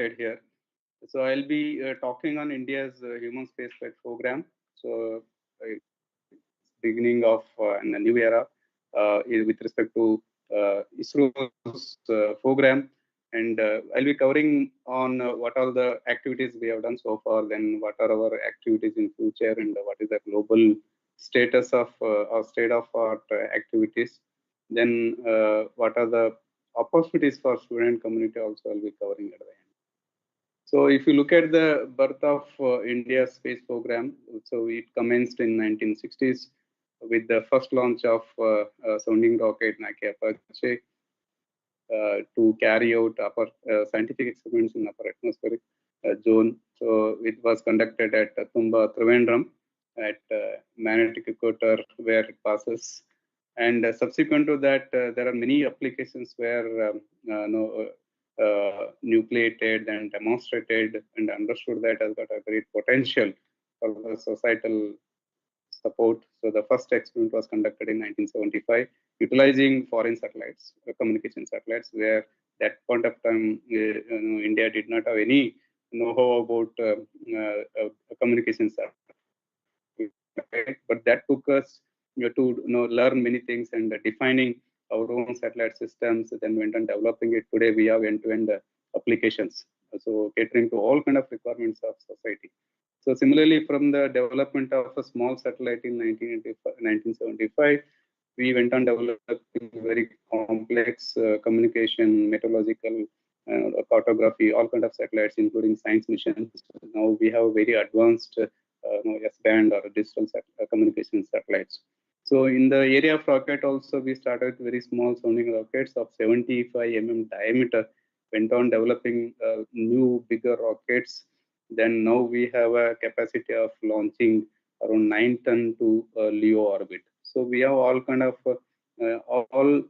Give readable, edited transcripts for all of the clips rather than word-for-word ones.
presented here. So I'll be talking on India's human spaceflight program. So beginning of in a new era with respect to ISRO's program. And I'll be covering on what are the activities we have done so far, then what are our activities in future, and what is the global status of or state of art activities. Then what are the opportunities for student community also I'll be covering at the end. So if you look at the birth of India's space program, so it commenced in 1960s with the first launch of sounding rocket Nike Apache to carry out upper scientific experiments in upper atmospheric zone. So it was conducted at Tumba, Trivandrum at magnetic equator where it passes. And subsequent to that, there are many applications where nucleated and demonstrated and understood that has got a great potential for the societal support. So the first experiment was conducted in 1975, utilizing foreign satellites, communication satellites, where that point of time, India did not have any know-how about communication satellites. But that took us to learn many things and defining our own satellite systems, then went on developing it. Today we have end-to-end applications, so catering to all kind of requirements of society. So similarly, from the development of a small satellite in 1975, we went on developing very complex communication, meteorological, cartography, all kind of satellites, including science missions. Now we have very advanced S-band or digital communication satellites. So in the area of rocket also, we started very small sounding rockets of 75 mm diameter, went on developing new bigger rockets. Then now we have a capacity of launching around 9 ton to LEO orbit. So we have all kind of all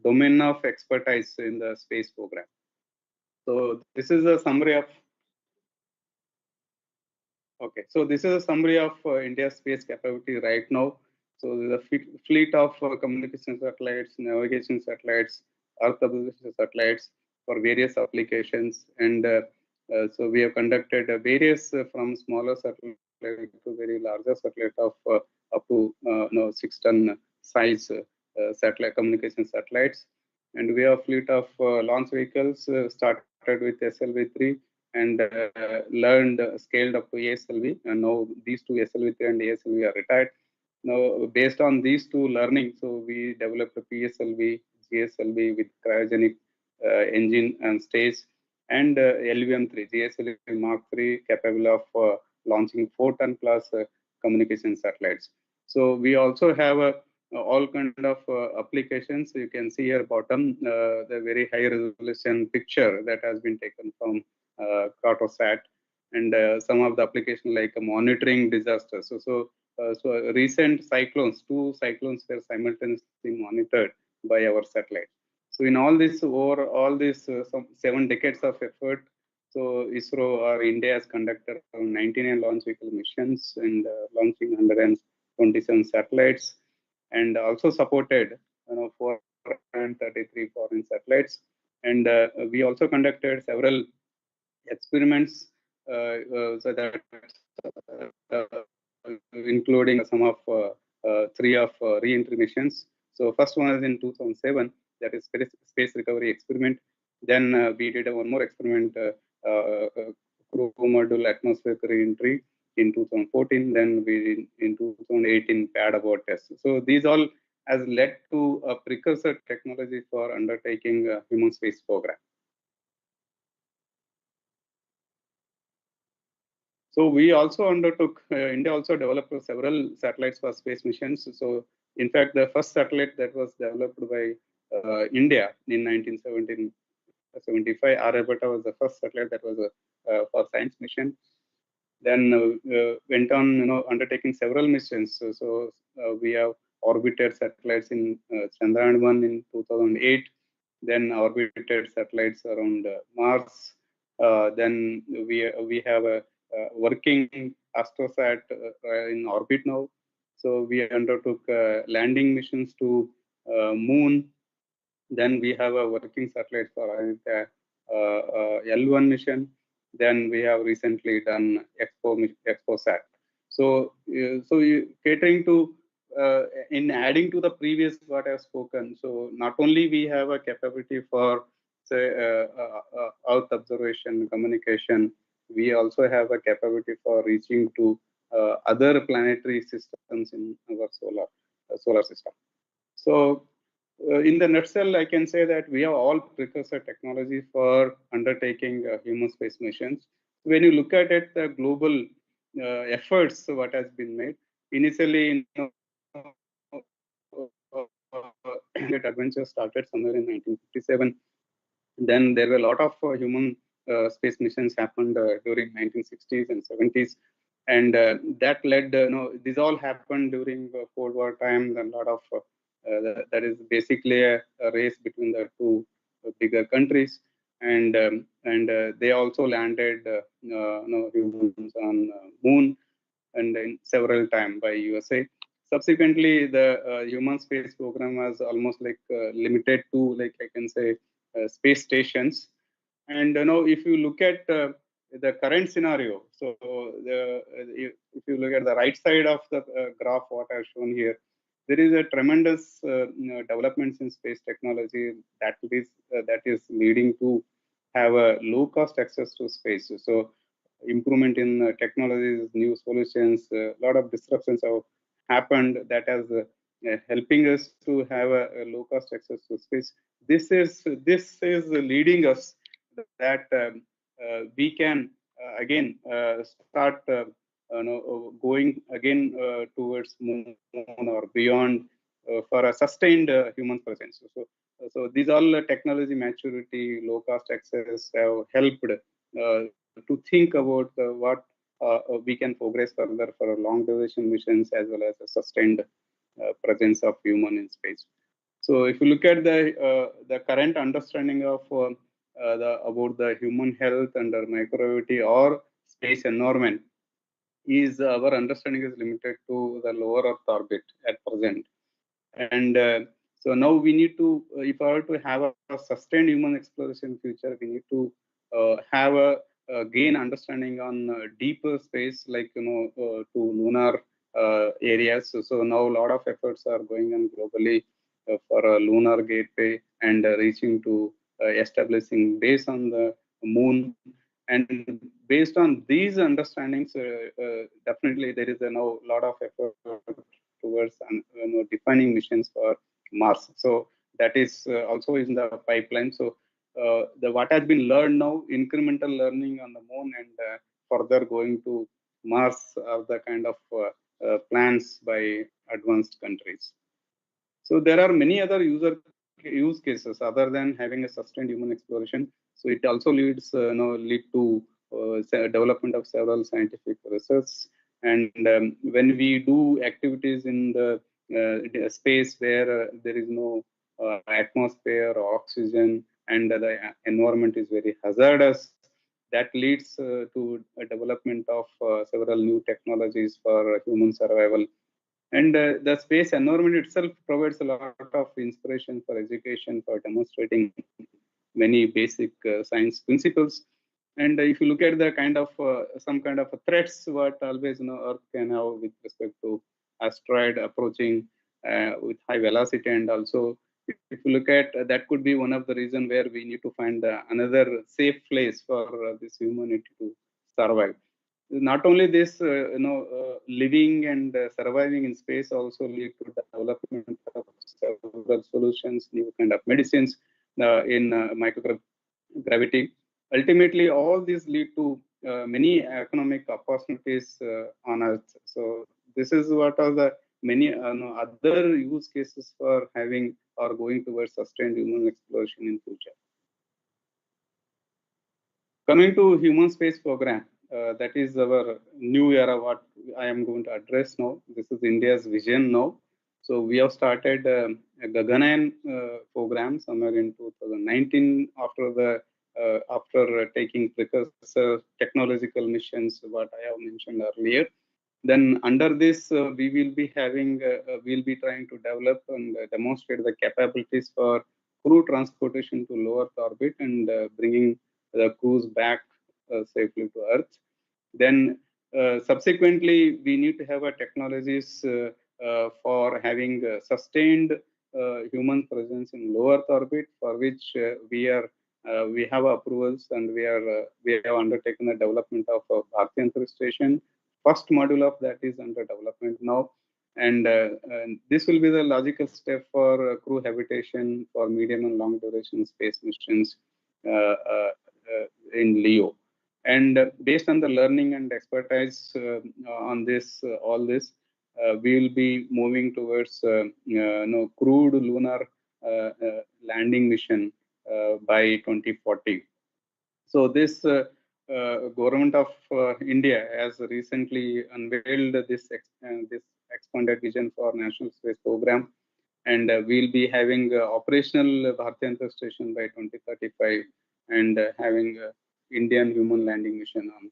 domain of expertise in the space program. So this is a summary of this is a summary of India's space capability right now. So the fleet of communication satellites, navigation satellites, Earth observation satellites for various applications. And so we have conducted various from smaller satellite to very larger satellite of up to 6 ton size satellite communication satellites. And we have a fleet of launch vehicles started with SLV-3 and learned scaled up to ASLV. And now these two SLV-3 and ASLV are retired. Now, based on these two learning, so we developed a PSLV, GSLV with cryogenic engine and stage, and LVM-3, GSLV Mark III, capable of launching 4 ton plus communication satellites. So we also have all kind of applications. You can see here bottom the very high resolution picture that has been taken from Cartosat, and some of the application like monitoring disasters. So recent cyclones, 2 cyclones were simultaneously monitored by our satellite. So in all this, over all this some 7 decades of effort, so ISRO or India has conducted around 99 launch vehicle missions and launching 127 satellites, and also supported 433 foreign satellites. And we also conducted several experiments so that including some of 3 of re-entry missions. So first one is in 2007, that is space recovery experiment. Then we did one more experiment, crew module atmospheric re-entry in 2014. Then we in 2018 pad abort test. So these all has led to a precursor technology for undertaking a human space program. So we also undertook, India also developed several satellites for space missions. So in fact, the first satellite that was developed by India in 1975, Aryabhatta was the first satellite that was for science mission. Then went on, undertaking several missions. So we have orbited satellites in Chandrayaan-1 in 2008. Then orbited satellites around Mars. Then we have a working Astrosat in orbit now. So we undertook landing missions to Moon. Then we have a working satellite for L1 mission. Then we have recently done ExpoSat. So, catering to in adding to the previous what I've spoken. So not only we have a capability for say Earth observation, communication, we also have a capability for reaching to other planetary systems in our solar system. So, in the nutshell, I can say that we have all precursor technology for undertaking human space missions. When you look at it, the global efforts, what has been made initially, that adventure started somewhere in 1957. Then there were a lot of human space missions happened during 1960s and 70s, and that led. This all happened during Cold War time. And a lot of that is basically a race between the two bigger countries, and they also landed humans on Moon and in several times by USA. Subsequently, the human space program was almost like limited to, like I can say, space stations. And if you look at the current scenario, so if you look at the right side of the graph, what I've shown here, there is a tremendous developments in space technology that is leading to have a low cost access to space. So improvement in technologies, new solutions, a lot of disruptions have happened that has helping us to have a low cost access to space. This is leading us that we can again start going again towards moon or beyond for a sustained human presence. So these all technology maturity, low cost access have helped to think about what we can progress further for long duration missions as well as a sustained presence of human in space. So if you look at the current understanding of about the human health under microgravity or space environment, is our understanding is limited to the lower Earth orbit at present. And so now we need to, if I were to have a sustained human exploration future, we need to have a gain understanding on deeper space, like to lunar areas. So now a lot of efforts are going on globally for a lunar gateway and reaching to establishing base on the moon. And based on these understandings, definitely there is now a lot of effort towards defining missions for Mars. So that is also in the pipeline. So the what has been learned now, incremental learning on the moon and further going to Mars are the kind of plans by advanced countries. So there are many other use cases other than having a sustained human exploration. So it also lead to development of several scientific research. And when we do activities in the space where there is no atmosphere or oxygen and the environment is very hazardous, that leads to a development of several new technologies for human survival. And the space environment itself provides a lot of inspiration for education, for demonstrating many basic science principles. And if you look at the kind of some kind of threats what always Earth can have with respect to asteroid approaching with high velocity, and also if you look at that could be one of the reason where we need to find another safe place for this humanity to survive. Not only this, living and surviving in space also lead to development of several solutions, new kind of medicines in microgravity. Ultimately, all these lead to many economic opportunities on Earth. So this is what are the many other use cases for having or going towards sustained human exploration in future. Coming to human space program, that is our new era, what I am going to address now. This is India's vision now. So we have started a Gaganyaan program somewhere in 2019 after taking precursor technological missions, what I have mentioned earlier. Then under this, we'll be trying to develop and demonstrate the capabilities for crew transportation to low Earth orbit and bringing the crews back safely to Earth. Then subsequently, we need to have technologies for having sustained human presence in low Earth orbit, for which we have approvals, and we have undertaken the development of a Bharatiya Antariksh Station. First module of that is under development now, and this will be the logical step for crew habitation for medium and long duration space missions in LEO. And based on the learning and expertise on this, all this, we will be moving towards crewed lunar landing mission by 2040. So this government of India has recently unveiled this expanded vision for National Space Program, and we'll be having operational Bharatiya Antariksh Station by 2035, and having Indian human landing mission on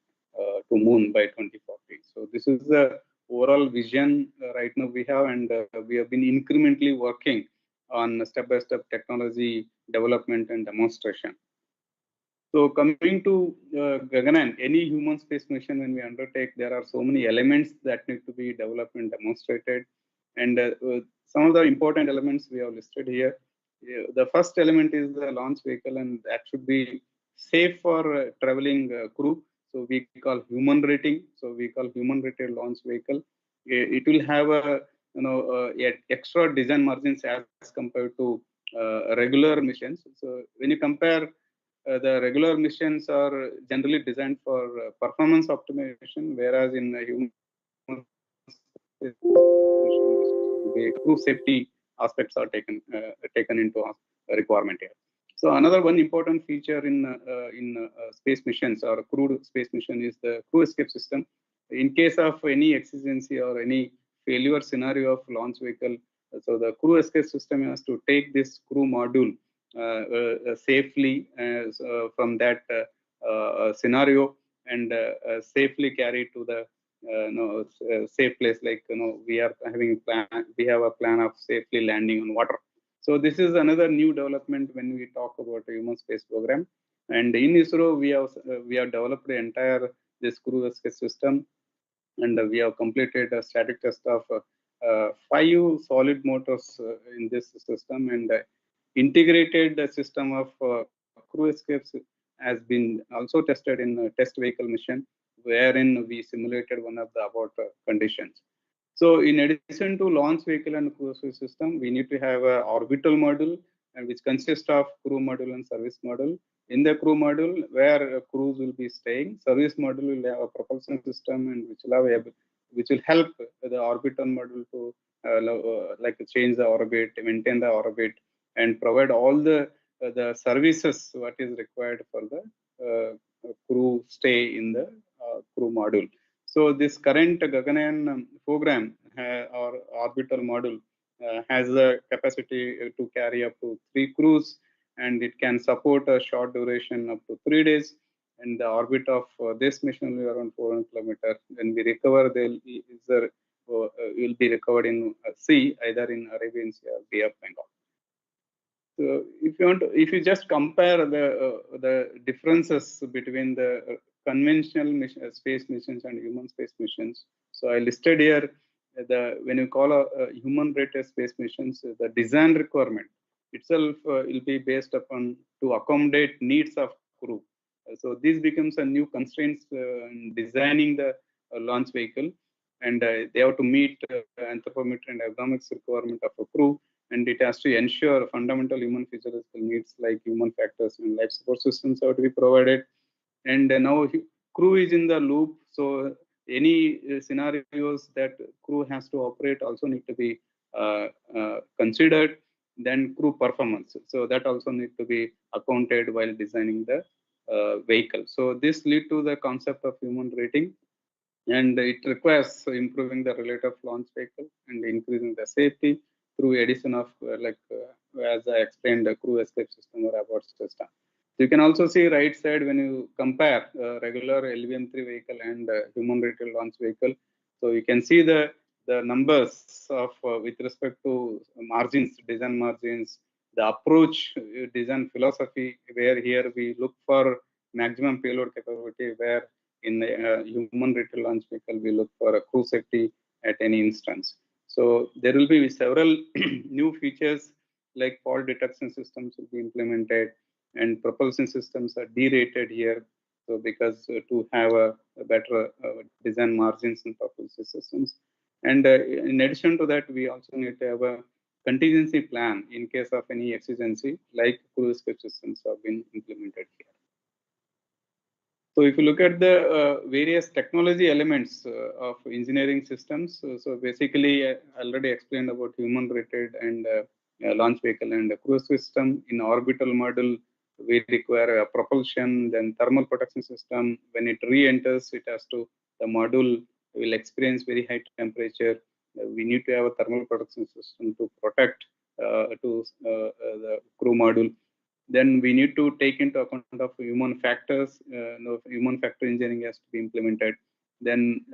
to moon by 2040. So this is the overall vision right now we have, and we have been incrementally working on step-by-step technology development and demonstration. So coming to Gaganyaan, any human space mission when we undertake, there are so many elements that need to be developed and demonstrated. And some of the important elements we have listed here. The first element is the launch vehicle, and that should be safe for traveling crew. So we call human rating. So we call human rated launch vehicle. It will have extra design margins as compared to regular missions. So when you compare, the regular missions are generally designed for performance optimization, whereas in human crew safety aspects are taken into requirement here. So another one important feature in space missions or crewed space mission is the crew escape system. In case of any exigency or any failure scenario of launch vehicle, so the crew escape system has to take this crew module safely from that scenario, and safely carry it to the safe place. Like we have a plan of safely landing on water. So this is another new development when we talk about a human space program. And in ISRO, we have developed the entire this crew escape system, and we have completed a static test of 5 solid motors in this system, and integrated system of crew escapes has been also tested in a test vehicle mission, wherein we simulated one of the abort conditions. So in addition to launch vehicle and crew escape system, we need to have an orbital module, and which consists of crew module and service module. In the crew module, where crews will be staying, service module will have a propulsion system, and which will help the orbital module to like change the orbit, maintain the orbit, and provide all the services what is required for the crew stay in the crew module. So this current Gaganyaan program or orbital module has the capacity to carry up to 3 crews, and it can support a short duration up to 3 days. And the orbit of this mission will be around 400 kilometers. When we recover, will be recovered in sea, either in Arabian Sea or Bay of Bengal. So if you just compare the differences between the conventional space missions and human space missions. So I listed here when you call a human rated space missions, the design requirement itself will be based upon to accommodate needs of crew. So this becomes a new constraints in designing the launch vehicle, and they have to meet anthropometry and ergonomics requirement of a crew, and it has to ensure fundamental human physiological needs like human factors and life support systems have to be provided. And now crew is in the loop, so any scenarios that crew has to operate also need to be considered. Then crew performance, so that also need to be accounted while designing the vehicle. So this lead to the concept of human rating, and it requires improving the relative launch vehicle and increasing the safety through addition of as I explained, the crew escape system or abort system. So you can also see right side when you compare regular LVM3 vehicle and human rated launch vehicle. So you can see the numbers of with respect to margins, design margins, the approach, design philosophy, where here we look for maximum payload capability, where in the human return launch vehicle, we look for a crew safety at any instance. So there will be several new features like fault detection systems will be implemented, and propulsion systems are derated here. So because to have a better design margins in propulsion systems. And in addition to that, we also need to have a contingency plan in case of any exigency, like crew escape systems have been implemented here. So if you look at the various technology elements of engineering systems, so basically I already explained about human rated and launch vehicle and crew system. In orbital module, we require a propulsion, then thermal protection system. When it re-enters, the module will experience very high temperature. We need to have a thermal protection system to protect the crew module. Then we need to take into account of human factors. Human factor engineering has to be implemented. Then,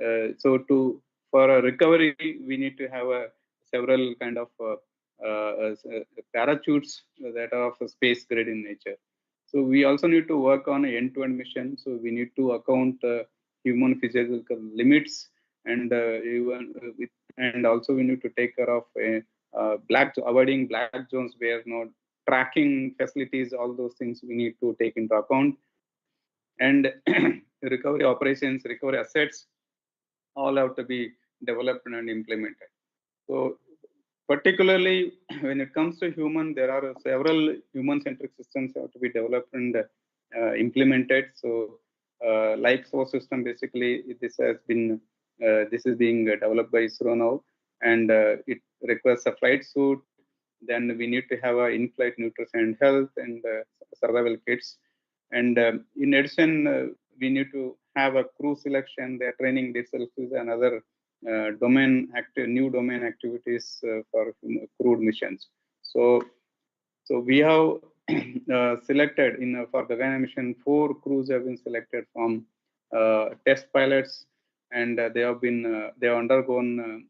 for a recovery, we need to have several kind of parachutes that are of space grade in nature. So we also need to work on end-to-end mission. So we need to account human physical limits, and and also we need to take care of avoiding black zones where tracking facilities, all those things we need to take into account. And recovery operations, recovery assets, all have to be developed and implemented. So particularly when it comes to human, there are several human-centric systems have to be developed and implemented. So life source system, basically, this is being developed by ISRO now, and it requires a flight suit. Then we need to have a in-flight nutrition and health and survival kits. And in addition, we need to have a crew selection. Their training itself is another new domain activities for crewed missions. So we have selected for the Gaganyaan mission, 4 crews have been selected from test pilots, and they have undergone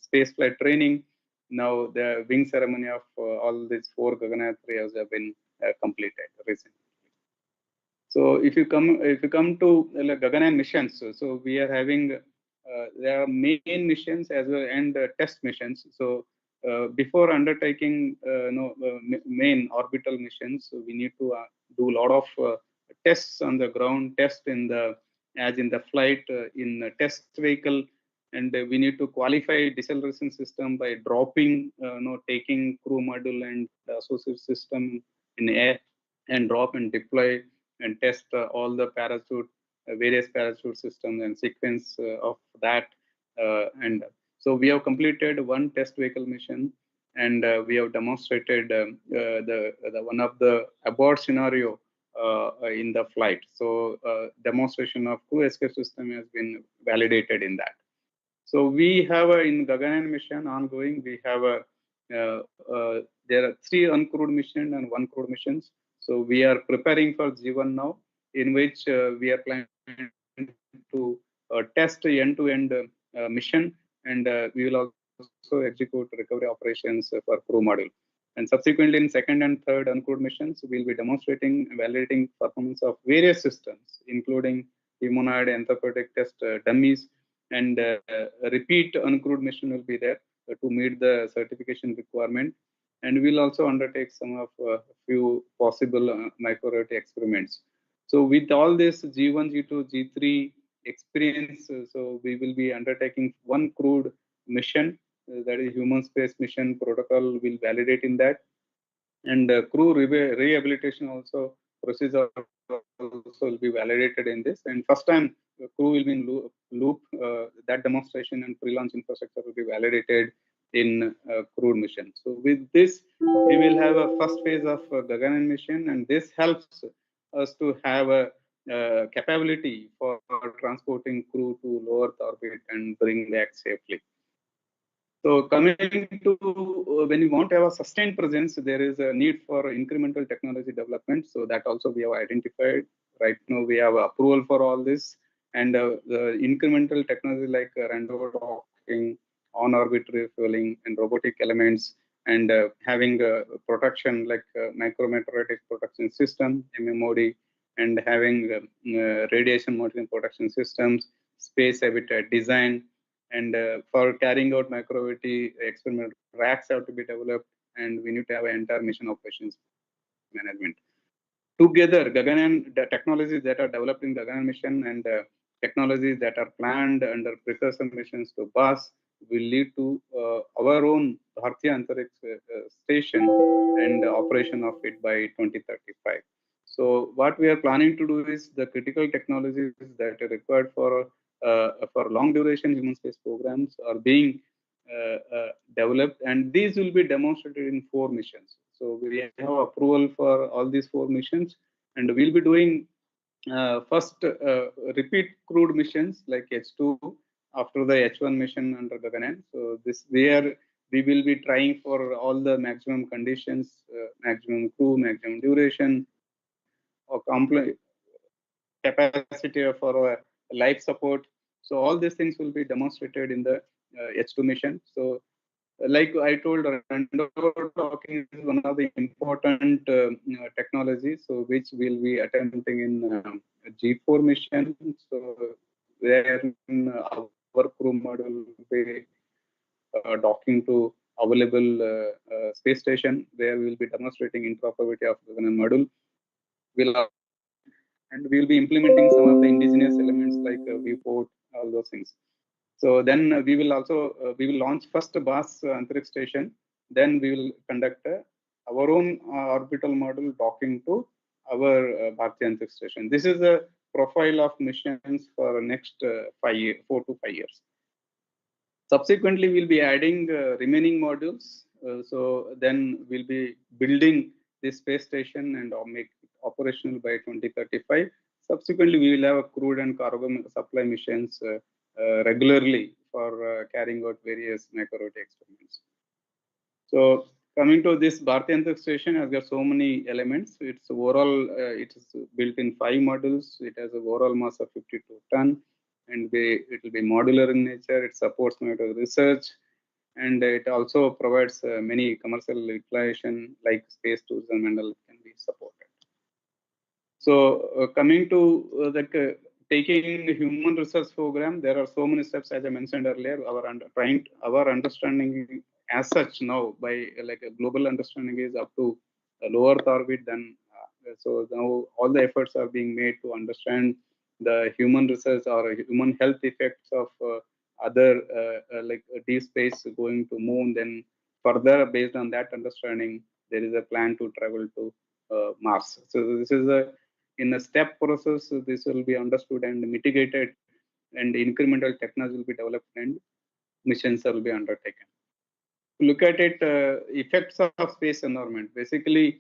spaceflight training. Now the wing ceremony of all these 4 Gaganyaan have been completed recently. So if you come to Gaganyaan missions, so we are having there are main missions as well and test missions. So before undertaking main orbital missions, so we need to do a lot of tests on the ground, in the flight, in a test vehicle, and we need to qualify deceleration system by dropping, taking crew module and associated system in air, and drop and deploy and test all the various parachute systems and sequence of that. And so we have completed 1 test vehicle mission, and we have demonstrated the one of the abort scenario in the flight. So demonstration of crew escape system has been validated in that. So we have in Gaganyaan mission ongoing, we have there are 3 uncrewed missions and 1 crewed missions. So we are preparing for G1 now, in which we are planning to test end-to-end mission, and we will also execute recovery operations for crew module. And subsequently, in 2nd and 3rd uncrewed missions, we will be demonstrating and validating performance of various systems, including humanoid anthropoid test dummies, and repeat uncrewed mission will be there to meet the certification requirement. And we'll also undertake some of a few possible microgravity experiments. So with all this G1, G2, G3 experience, so we will be undertaking 1 crewed mission, that is human space mission protocol will validate in that. And crew rehabilitation also procedure also will be validated in this. And first time the crew will be in loop, that demonstration and pre-launch infrastructure will be validated in crewed mission. So with this, we will have a first phase of Gaganyaan mission, and this helps us to have a capability for transporting crew to low Earth orbit and bring back safely. So coming to when you want to have a sustained presence, there is a need for incremental technology development. So that also we have identified. Right now we have approval for all this, and the incremental technology like random docking, on-orbit refueling, and robotic elements, and having protection like microgravity protection system (MMOD), and having radiation monitoring protection systems, space habitat design, and for carrying out microgravity experiment, racks have to be developed, and we need to have an entire mission operations management. Together, Gaganyaan, the technologies that are developed in Gaganyaan mission and technologies that are planned under precursor missions to BAS will lead to our own Bharatiya Antariksh station and operation of it by 2035. So what we are planning to do is the critical technologies that are required for long duration human space programs are being developed, and these will be demonstrated in 4 missions. So we have approval for all these 4 missions, and we'll be doing first repeat crewed missions like H2 after the H1 mission under Gaganyaan. So this where we will be trying for all the maximum conditions, maximum crew, maximum duration, or capacity for life support. So all these things will be demonstrated in the H2 mission. So like I told, rendover docking is one of the important technologies, so which we'll be attempting in G4 mission. So where our crew module will be docking to available space station, where we'll be demonstrating interoperability of the module. And we'll be implementing some of the indigenous elements like viewport, all those things. So then we will also we will launch first BAS Antariksh station. Then we will conduct our own orbital module docking to our Bharatiya Antariksh station. This is a profile of missions for next 4 to 5 years. Subsequently, we'll be adding remaining modules. So then we'll be building this space station and make it operational by 2035. Subsequently, we will have crude and cargo supply missions regularly for carrying out various microgravity experiments. So coming to this Bharatiya Antariksh station has got so many elements. It's overall, it is built in 5 modules. It has an overall mass of 52 ton, and it will be modular in nature. It supports research, and it also provides many commercial utilization like space tourism and all can be supported. So coming to the taking human research program, there are so many steps as I mentioned earlier. Our understanding as such now by like a global understanding is up to the low Earth orbit. Then so now all the efforts are being made to understand the human research or human health effects of other like deep space going to moon. Then further based on that understanding, there is a plan to travel to Mars. So this is in a step process. This will be understood and mitigated, and incremental technology will be developed and missions will be undertaken. Look at it, effects of space environment. Basically,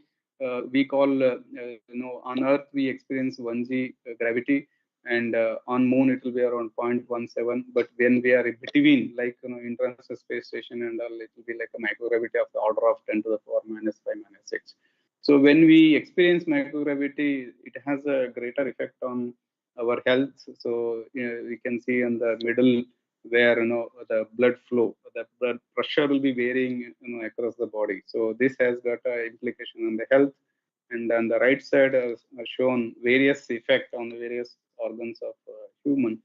we call on Earth we experience 1G gravity, and on Moon it will be around 0.17. But when we are in between, like International Space Station and all, it will be like a microgravity of the order of 10 to the power minus 5 minus 6. So when we experience microgravity, it has a greater effect on our health. So we can see in the middle where the blood flow, the blood pressure will be varying across the body. So this has got an implication on the health. And on the right side has shown various effect on the various organs of human.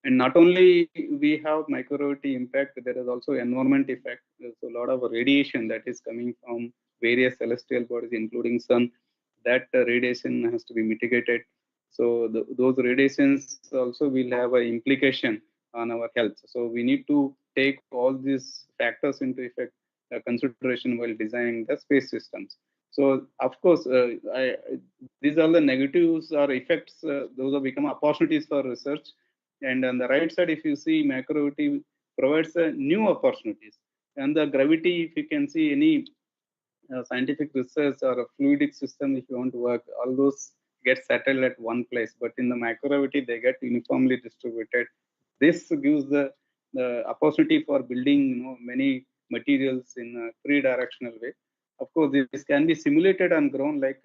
And not only we have microgravity impact, there is also environment effect. There's a lot of radiation that is coming from various celestial bodies, including sun. That radiation has to be mitigated. So those radiations also will have an implication on our health. So we need to take all these factors into effect consideration while designing the space systems. So of course, these are the negatives or effects. Those have become opportunities for research. And on the right side, if you see, microgravity provides new opportunities. And the gravity, if you can see any scientific research or a fluidic system, if you want to work, all those get settled at one place. But in the microgravity, they get uniformly distributed. This gives the opportunity for building many materials in a 3-directional way. Of course, this can be simulated on ground like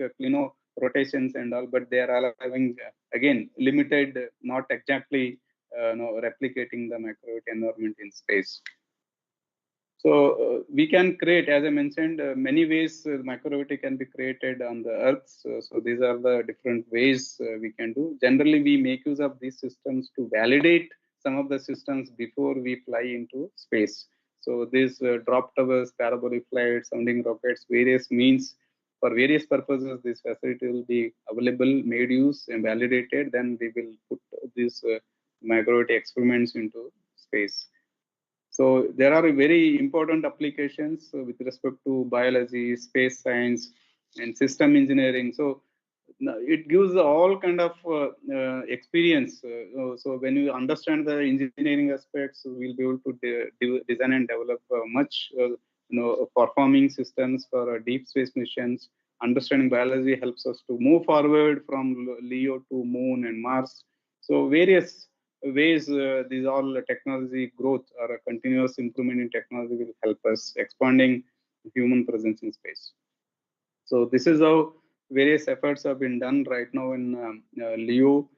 rotations and all, but they are all having again limited, not exactly replicating the microgravity environment in space. So we can create, as I mentioned, many ways microgravity can be created on the Earth. So these are the different ways we can do. Generally, we make use of these systems to validate some of the systems before we fly into space. So these drop towers, parabolic flights, sounding rockets, various means for various purposes, this facility will be available, made use, and validated. Then we will put these microgravity experiments into space. So there are very important applications with respect to biology, space science, and system engineering. So it gives all kind of experience. So when you understand the engineering aspects, we'll be able to design and develop much, performing systems for deep space missions. Understanding biology helps us to move forward from Leo to Moon and Mars. So various ways these all technology growth or a continuous improvement in technology will help us expanding human presence in space. So this is how various efforts have been done right now in Leo.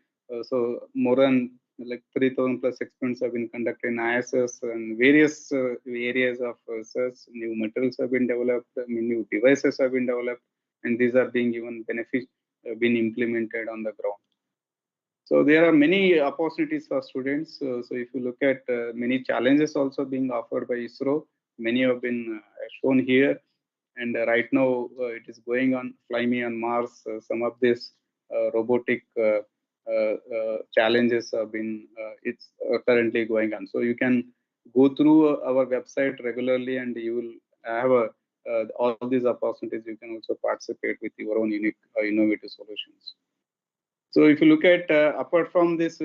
So more than like 3,000 plus experiments have been conducted in ISS and various areas of research. New materials have been developed, new devices have been developed, and these are being even been implemented on the ground. So there are many opportunities for students. So if you look at many challenges also being offered by ISRO, many have been shown here. And right now it is going on Fly Me on Mars. Some of these robotic challenges have been, it's currently going on. So you can go through our website regularly and you will have all these opportunities. You can also participate with your own unique innovative solutions. So if you look at apart from this,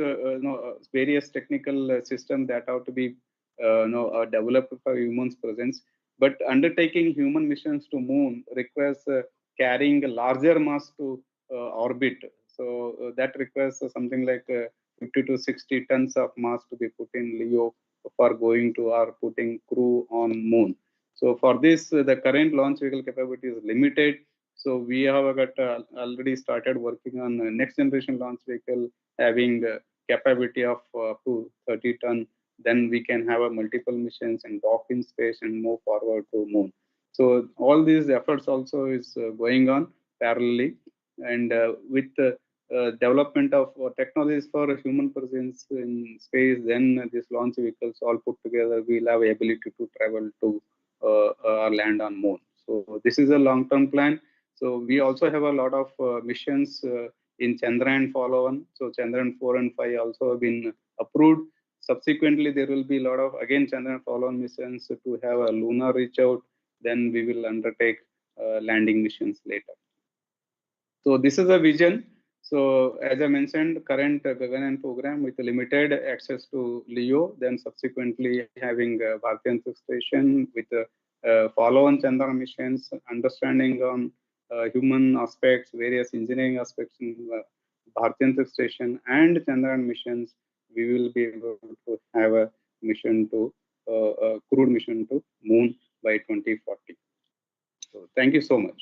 various technical systems that have to be developed for humans' presence, but undertaking human missions to Moon requires carrying a larger mass to orbit. So that requires something like 50 to 60 tons of mass to be put in Leo for going to or putting crew on Moon. So for this, the current launch vehicle capability is limited. So we have got already started working on next generation launch vehicle having capability of up to 30 ton. Then we can have a multiple missions and dock in space and move forward to Moon. So all these efforts also is going on parallelly, and with development of technologies for human presence in space, then these launch vehicles all put together will have ability to travel to or land on Moon. So this is a long-term plan. So we also have a lot of missions in Chandrayaan follow-on. So Chandrayaan 4 and 5 also have been approved. Subsequently, there will be a lot of, again, Chandrayaan follow-on missions to have a lunar reach out. Then we will undertake landing missions later. So this is a vision. So as I mentioned, current Gaganyaan program with limited access to LEO, then subsequently having Bharatiya Station with follow-on Chandrayaan missions, understanding on human aspects, various engineering aspects in Bharatiya Station and Chandrayaan missions, we will be able to have a mission to crewed mission to Moon by 2040. So thank you so much.